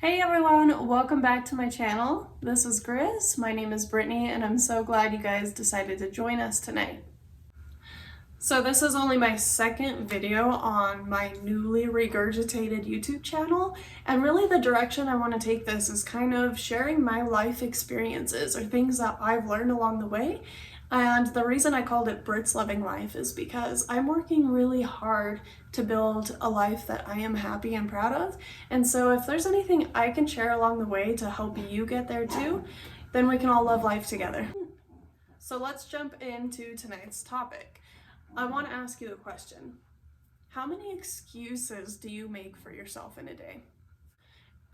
Hey everyone, welcome back to my channel. This is Grizz, my name is Brittany, and I'm so glad you guys decided to join us tonight. So this is only my second video on my newly regurgitated YouTube channel, and really the direction I want to take this is kind of sharing my life experiences or things that I've learned along the way. And the reason I called it Brit's Loving Life is because I'm working really hard to build a life that I am happy and proud of. And so if there's anything I can share along the way to help you get there too, then we can all love life together. So let's jump into tonight's topic. I want to ask you a question. How many excuses do you make for yourself in a day?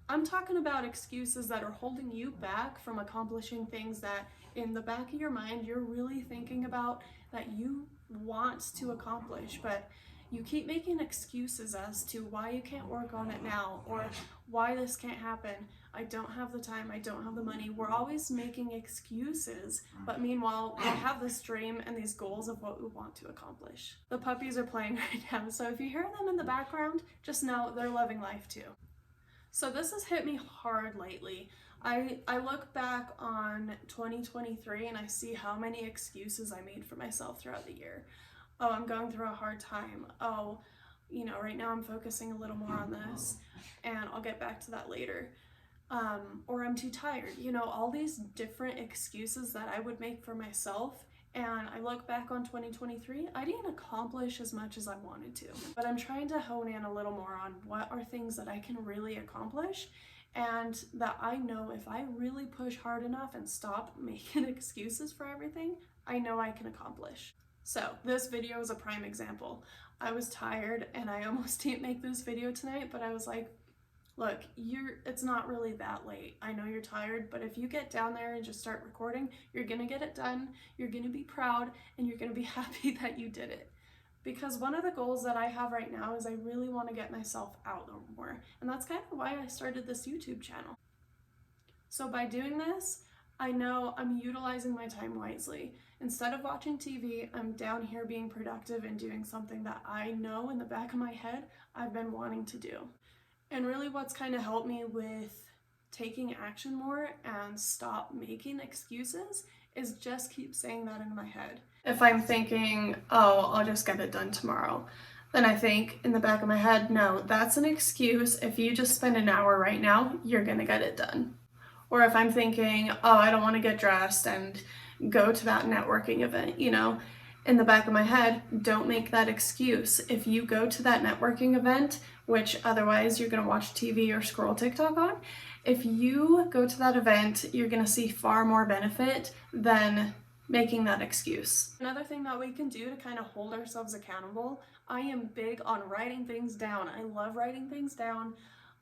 I'm talking about excuses that are holding you back from accomplishing things that in the back of your mind you're really thinking about that you want to accomplish, but you keep making excuses as to why you can't work on it now or why this can't happen. I don't have the time, I don't have the money. We're always making excuses, but meanwhile, we have this dream and these goals of what we want to accomplish. The puppies are playing right now, so if you hear them in the background, just know they're loving life too. So this has hit me hard lately. I look back on 2023 and I see how many excuses I made for myself throughout the year. Oh, I'm going through a hard time. Oh, right now I'm focusing a little more on this and I'll get back to that later. Or I'm too tired. All these different excuses that I would make for myself. And I look back on 2023, I didn't accomplish as much as I wanted to, but I'm trying to hone in a little more on what are things that I can really accomplish and that I know if I really push hard enough and stop making excuses for everything, I know I can accomplish. So this video is a prime example. I was tired and I almost didn't make this video tonight, but I was like, look, it's not really that late. I know you're tired, but if you get down there and just start recording, you're gonna get it done, you're gonna be proud, and you're gonna be happy that you did it. Because one of the goals that I have right now is I really want to get myself out more. And that's kind of why I started this YouTube channel. So by doing this, I know I'm utilizing my time wisely. Instead of watching TV, I'm down here being productive and doing something that I know in the back of my head I've been wanting to do. And really what's kind of helped me with taking action more and stop making excuses is just keep saying that in my head. If I'm thinking, oh, I'll just get it done tomorrow, then I think in the back of my head, no, that's an excuse. If you just spend an hour right now, you're gonna get it done. Or if I'm thinking, oh, I don't want to get dressed and go to that networking event, in the back of my head, don't make that excuse. If you go to that networking event, which otherwise you're going to watch TV or scroll TikTok on, if you go to that event, you're going to see far more benefit than making that excuse. Another thing that we can do to kind of hold ourselves accountable, I am big on writing things down. I love writing things down.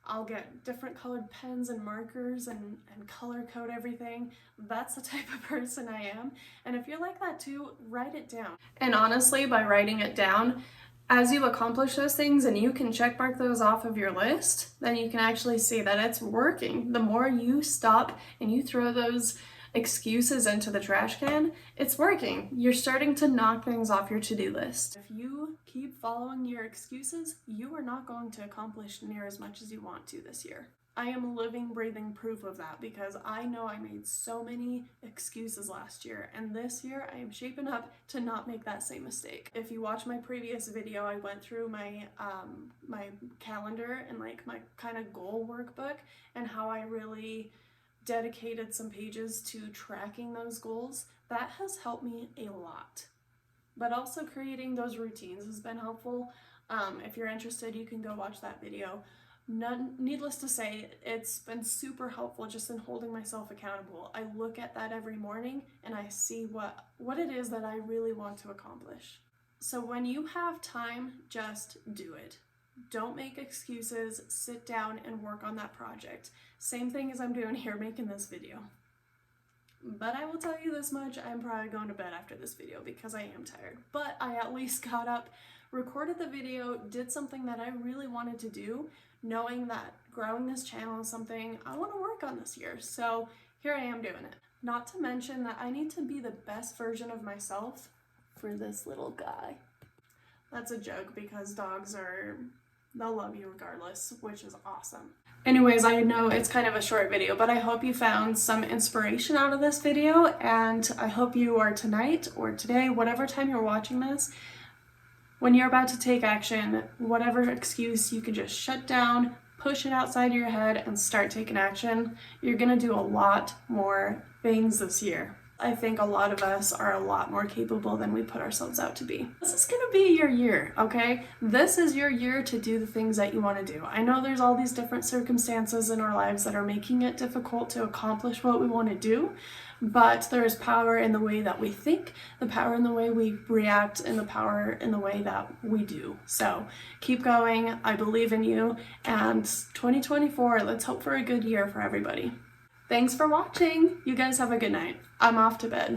I'll get different colored pens and markers and color code everything. That's the type of person I am. And if you're like that too, write it down. And honestly, by writing it down, as you accomplish those things and you can check mark those off of your list, then you can actually see that it's working. The more you stop and you throw those excuses into the trash can, it's working. You're starting to knock things off your to-do list. If you keep following your excuses, you are not going to accomplish near as much as you want to this year. I am living, breathing proof of that because I know I made so many excuses last year, and this year I am shaping up to not make that same mistake. If you watch my previous video, I went through my my calendar and like my kind of goal workbook and how I really dedicated some pages to tracking those goals. That has helped me a lot. But also creating those routines has been helpful. If you're interested, you can go watch that video. Needless to say, it's been super helpful just in holding myself accountable. I look at that every morning and I see what it is that I really want to accomplish. So when you have time, just do it. Don't make excuses, sit down and work on that project. Same thing as I'm doing here making this video. But I will tell you this much, I'm probably going to bed after this video because I am tired. But I at least got up, recorded the video, did something that I really wanted to do, knowing that growing this channel is something I want to work on this year. So here I am doing it. Not to mention that I need to be the best version of myself for this little guy. That's a joke because dogs are they'll love you regardless, which is awesome. Anyways, I know it's kind of a short video, but I hope you found some inspiration out of this video, and I hope you are tonight or today, whatever time you're watching this, when you're about to take action, whatever excuse you can just shut down, push it outside your head, and start taking action. You're gonna do a lot more things this year. I think a lot of us are a lot more capable than we put ourselves out to be. This is gonna be your year, okay? This is your year to do the things that you wanna do. I know there's all these different circumstances in our lives that are making it difficult to accomplish what we wanna do, but there is power in the way that we think, the power in the way we react, and the power in the way that we do. So keep going, I believe in you, and 2024, let's hope for a good year for everybody. Thanks for watching. You guys have a good night. I'm off to bed.